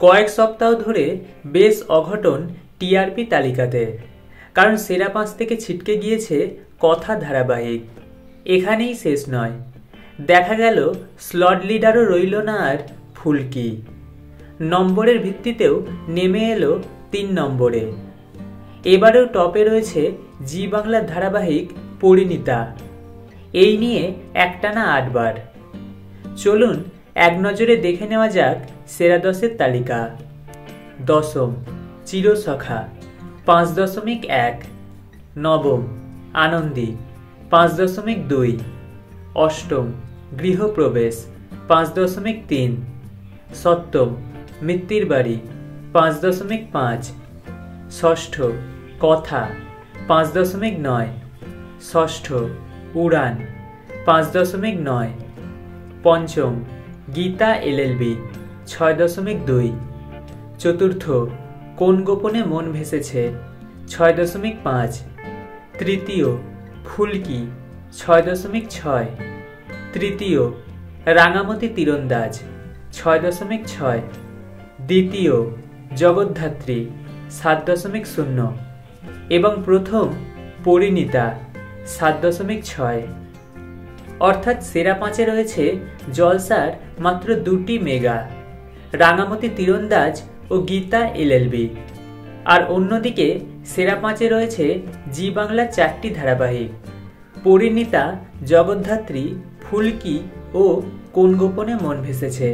কয়েক সপ্তাহ ধরে বেশ অঘটন টিআরপি তালিকাতে, কারণ সেরা 5 থেকে ছিটকে গিয়েছে কথা ধারাবাহিক। এখানেই শেষ নয়, দেখা গেল স্লট লিডারও রইল না আর ফুলকি। নম্বরের ভিত্তিতেও নেমে এলো 3 নম্বরে। এবারেও টপে রয়েছে জি বাংলার ধারাবাহিক পরিণীতা। এই নিয়ে একটানা 8 বার। চলুন এক নজরে দেখে নেওয়া যাক সেরা 10-এর তালিকা। দশম চিরসখা 5.1। নবম আনন্দী 5.2। অষ্টম গৃহপ্রবেশ 5.3। সপ্তম মিত্তির বাড়ি 5.5। ষষ্ঠ কথা 5.9। ষষ্ঠ উড়ান 5.9। পঞ্চম গীতা এলএলবি 6.2। চতুর্থ কোন গোপনে মন ভেসেছে 6.5। তৃতীয় ফুলকি 6.6। তৃতীয় রাঙামতি তীরন্দাজ 6.6। দ্বিতীয় জগদ্ধাত্রী 7.0 এবং প্রথম পরিণীতা 7.6। অর্থাৎ সেরা 5-এ রয়েছে জলসার মাত্র 2টি মেগা, রাঙামতি তীরন্দাজ ও গীতা এলএলবি। আর অন্যদিকে সেরা 5-এ রয়েছে জি বাংলার 4টি ধারাবাহিক, পরিণীতা, জগদ্ধাত্রী, ফুলকি ও কোন গোপনে মন ভেসেছে।